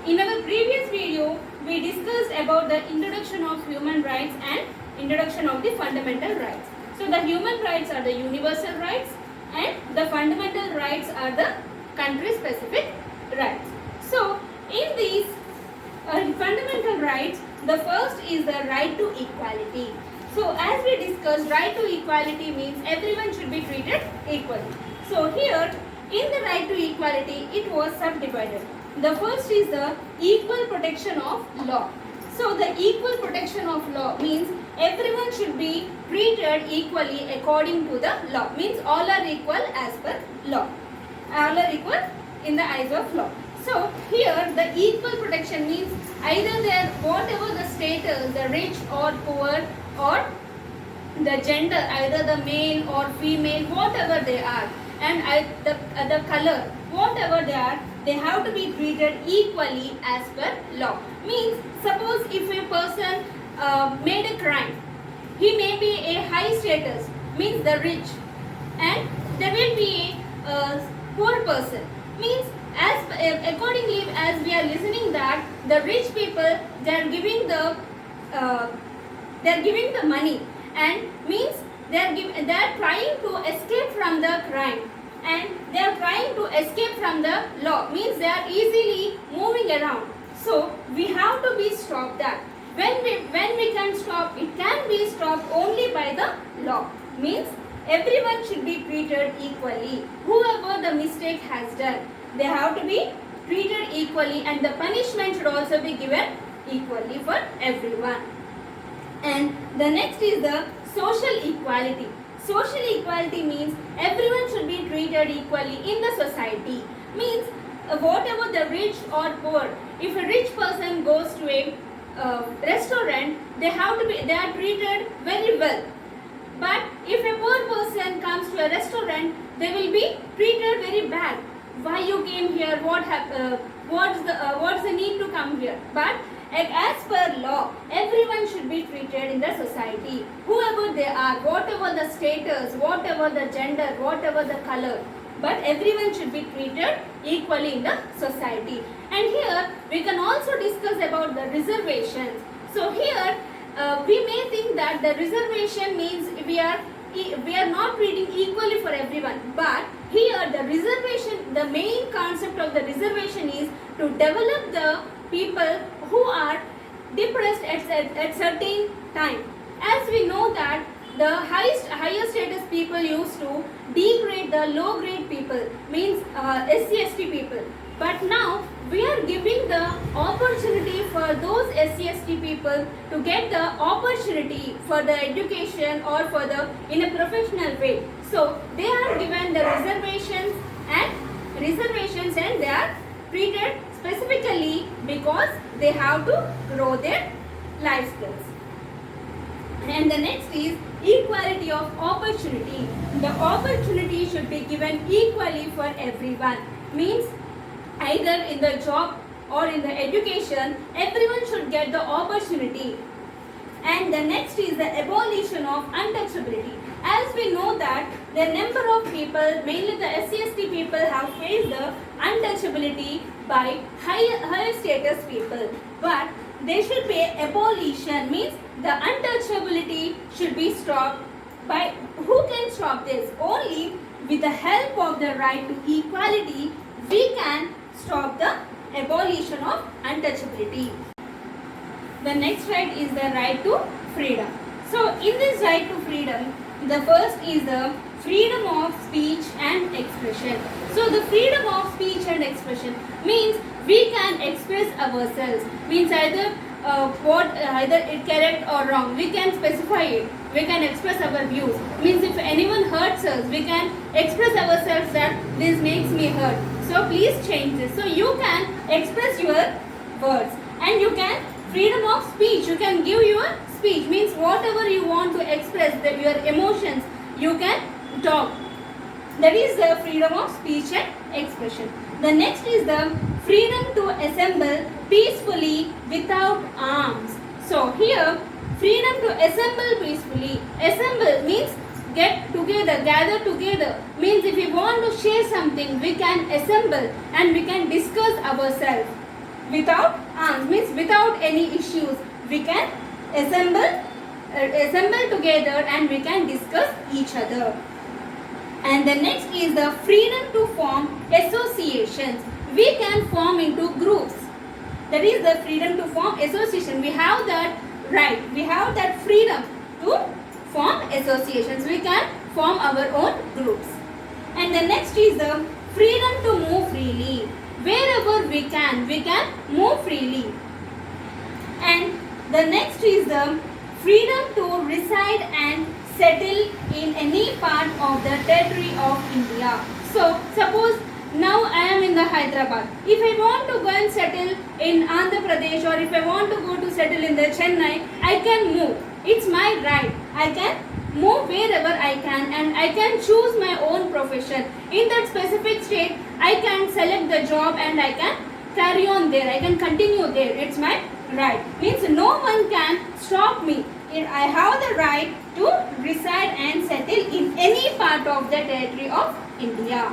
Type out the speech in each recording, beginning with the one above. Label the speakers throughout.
Speaker 1: In our previous video, we discussed about the introduction of human rights and introduction of the fundamental rights. So the human rights are the universal rights and the fundamental rights are the country specific rights. So in these fundamental rights, the first is the right to equality. So as we discussed, right to equality means everyone should be treated equally. So here in the right to equality, it was subdivided. The first is the equal protection of law. So the equal protection of law means everyone should be treated equally according to the law. Means all are equal as per law. All are equal in the eyes of law. So here the equal protection means either they are whatever the status, the rich or poor or the gender, either the male or female, whatever they are, and the color, whatever they are, they have to be treated equally as per law. Means suppose if a person made a crime, he may be a high status, means the rich, and there will be a poor person. Means as accordingly as we are listening that the rich people they are giving the money, and means they are trying to escape from the crime, and they are trying to escape from the law, means they are easily moving around. So we have to be stopped that. When we can stop, it can be stopped only by the law. Means everyone should be treated equally. Whoever the mistake has done, they have to be treated equally, and the punishment should also be given equally for everyone. And the next is the social equality. Social equality means everyone should be treated equally in the society. Means whatever the rich or poor, if a rich person goes to a restaurant, they are treated very well. But if a poor person comes to a restaurant, they will be treated very bad. Why you came here? What's the need to come here? But as per law, everyone should be treated in the society. Whoever they are, whatever the status, whatever the gender, whatever the color, but everyone should be treated equally in the society. And here we can also discuss about the reservations. So here we may think that the reservation means we are not treating equally for everyone, but here the reservation, the main concept of the reservation is to develop the people who are depressed at certain time. As we know that the higher status people used to degrade the low grade people, means SC/ST people. But now we are giving the opportunity for those SC/ST people to get the opportunity for the education or for the in a professional way. So they are given the reservations and they are treated specifically because they have to grow their life skills. And the next is equality of opportunity. The opportunity should be given equally for everyone. Means either in the job or in the education, everyone should get the opportunity. And the next is the abolition of untouchability. As we know that the number of people, mainly the SC/ST people, have faced the untouchability by higher status people. But there should be abolition, means the untouchability should be stopped. By who can stop this? Only with the help of the right to equality, we can stop the abolition of untouchability. The next right is the right to freedom. So in this right to freedom, the first is the freedom of speech and expression. So the freedom of speech and expression means we can express ourselves. Means either it correct or wrong, we can specify it. We can express our views. Means if anyone hurts us, we can express ourselves that this makes me hurt. So please change this. So you can express your words, and you can freedom of speech. You can give your speech. Means whatever you want to express, your emotions, you can talk. That is the freedom of speech and expression. The next is the freedom to assemble peacefully without arms. So here, freedom to assemble peacefully. Assemble means get together, gather together. Means if we want to share something, we can assemble and we can discuss ourselves. without arms, means without any issues. We can assemble together and we can discuss each other. And the next is the freedom to form associations. We can form into groups. That is the freedom to form association. We have that right. We have that freedom to form associations. We can form our own groups. And the next is the freedom to move freely. Wherever we can move freely. And the next is the freedom to reside and settle in any part of the territory of India. So, suppose now I am in the Hyderabad. If I want to go and settle in Andhra Pradesh, or if I want to go to settle in the Chennai, I can move. It's my right. I can move wherever I can, and I can choose my own profession. In that specific state, I can select the job and I can carry on there. I can continue there. It's my right. Means no one can stop me. I have the right to reside and settle in any part of the territory of India.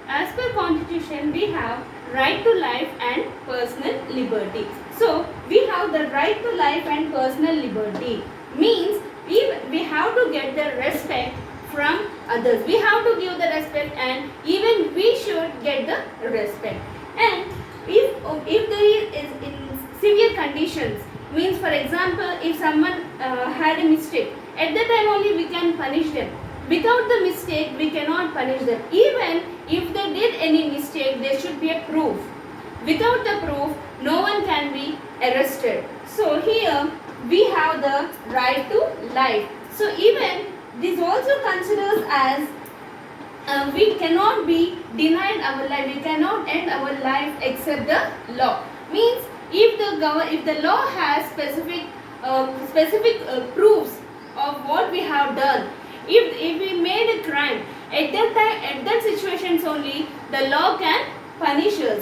Speaker 1: As per Constitution, we have right to life and personal liberty. So, we have the right to life and personal liberty. Means we have to get the respect from others. We have to give the respect, and even we should get the respect. And if there is in severe conditions, means for example, if someone had a mistake, at that time only we can punish them. Without the mistake, we cannot punish them. Even if they did any mistake, there should be a proof. Without the proof, no one can be arrested. So here we have the right to life. So even this also considers as we cannot be denied our life. We cannot end our life except the law. Means if the law has specific proofs of what we have done. If we made a crime, at that time, at that situations only, the law can punish us.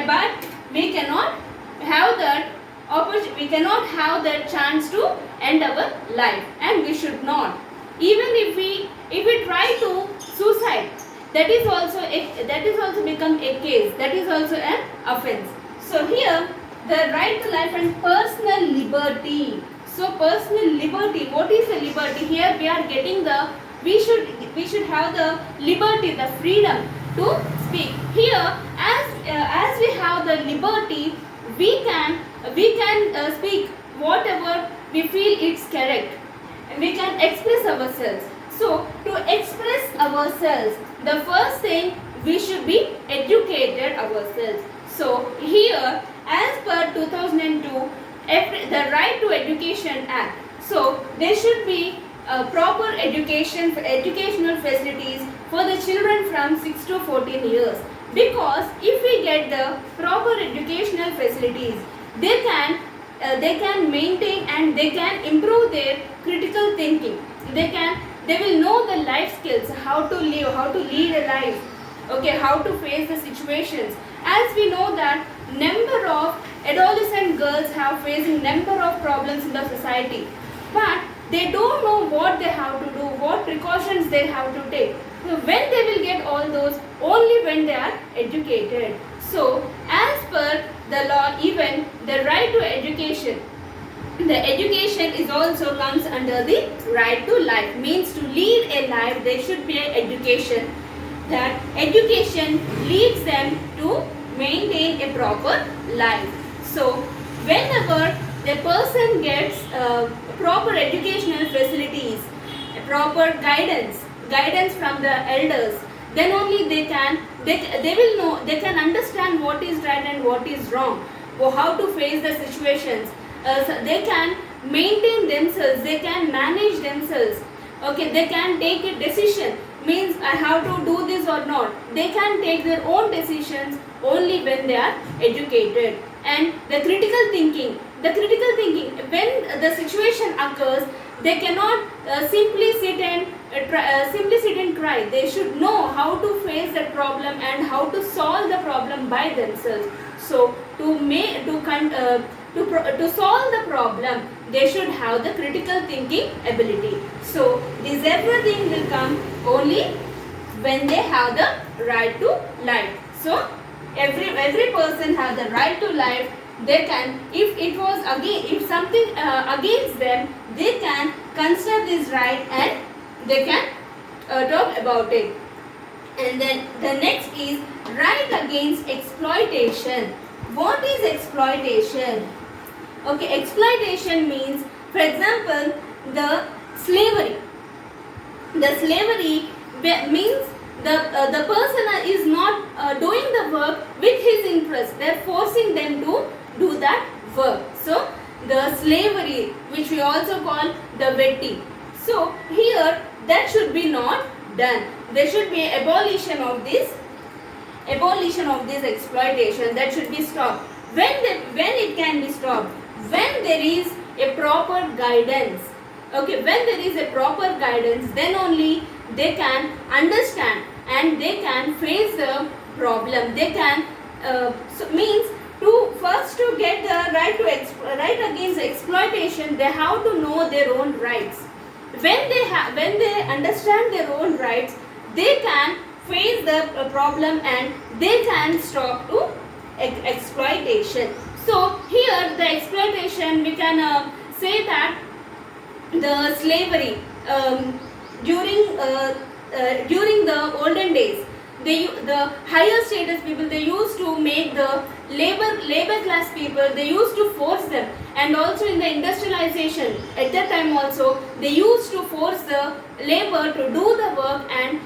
Speaker 1: But we cannot have that opportunity, we cannot have that chance to end our life, and we should not. Even if we try to suicide, that is also become a case. That is also an offense. So here the right to life and personal liberty. So personal liberty, what is the liberty? Here we are getting we should have the liberty, the freedom to speak. Here as we have the liberty, we can speak whatever we feel it's correct. We can express ourselves. So to express ourselves, the first thing, we should be educated ourselves. So here as per 2002, the Right to Education Act. So there should be proper educational facilities for the children from 6 to 14 years. Because if we get the proper educational facilities, they can maintain and they can improve their critical thinking. They will know the life skills, how to live, how to lead a life, okay, how to face the situations. As we know that number of adolescent girls have facing number of problems in the society, but they don't know what they have to do, what precautions they have to take. So when they will get all those? Only when they are educated. So as per the law, even the right to education, the education is also comes under the right to life. Means to lead a life, there should be an education. That education leads them to maintain a proper life. So whenever the person gets proper educational facilities, proper guidance from the elders, then only they will know, they can understand what is right and what is wrong, or how to face the situations. So they can maintain themselves, they can manage themselves, okay, they can take a decision. Means I have to do this or not. They can take their own decisions only when they are educated. And the critical thinking, when the situation occurs, they cannot simply sit and cry. They should know how to face the problem and how to solve the problem by themselves. So to solve the problem, they should have the critical thinking ability. So this everything will come only when they have the right to life. So every person have the right to life. They can, if it was again, if something against them, they can consider this right and they can talk about it. And then the next is right against exploitation. What is exploitation? Okay, exploitation means, for example, the slavery. The slavery means the person is not doing the work with his interest. They are forcing them to do that work. So the slavery, which we also call the vetting. So here that should be not done. There should be abolition of this exploitation. That should be stopped. When it can be stopped? When there is a proper guidance. Okay, when there is a proper guidance, then only they can understand and they can face the problem. They can means to first to get the right against exploitation, they have to know their own rights. When they understand their own rights, they can face the problem and they can stop to exploitation. So here the exploitation, we can say that the slavery during the olden days, the higher status people, they used to make the labor class people, they used to force them. And also in the industrialization, at that time also, they used to force the labor to do the work, and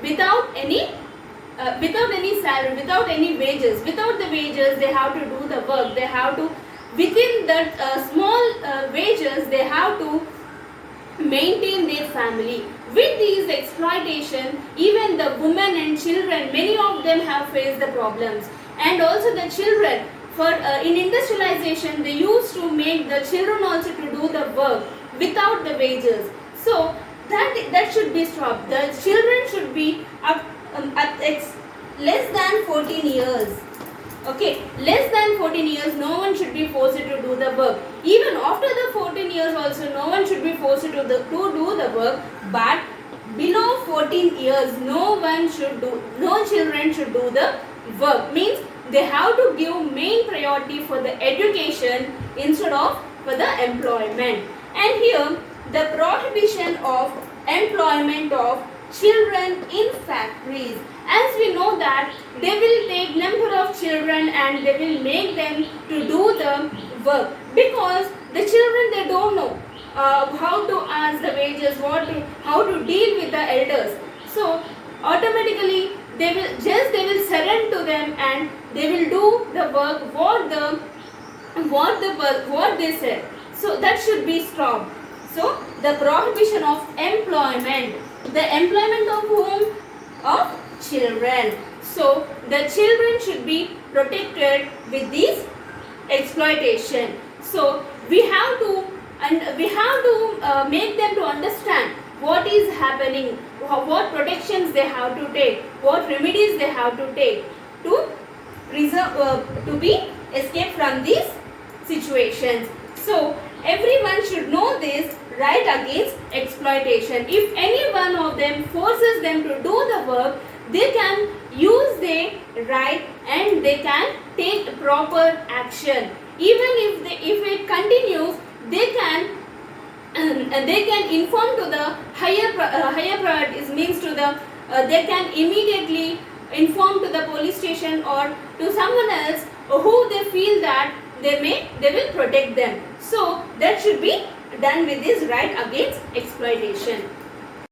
Speaker 1: without any salary, without any wages. Without the wages, they have to do the work. They have to, within that small wages, they have to maintain their family. With these exploitation, even the women and children, many of them have faced the problems. And also the children, in industrialization, they used to make the children also to do the work without the wages. So that should be stopped. The children should be less than 14 years. Okay, less than 14 years, no one should be forced to do the work. Even after the 14 years also, no one should be forced to do the work. But below 14 years, no children should do the work. Means they have to give main priority for the education instead of for the employment. And here, the prohibition of employment of children in factories. As we know that they will take number of children and they will make them to do the work, because the children, they don't know how to ask the wages, how to deal with the elders. So automatically they will surrender to them and they will do the work what they said. So that should be stopped. So the prohibition of employment. The employment of whom? Of children. So the children should be protected with this exploitation. So we have to make them to understand what is happening, what protections they have to take, what remedies they have to take to be escape from these situations. So everyone should know this right against exploitation. If any one of them forces them to do the work, they can use their right and they can take proper action. Even if it continues, they can inform to the higher priorities, means to the they can immediately inform to the police station or to someone else who they feel that they will protect them. So that should be done with this right against exploitation.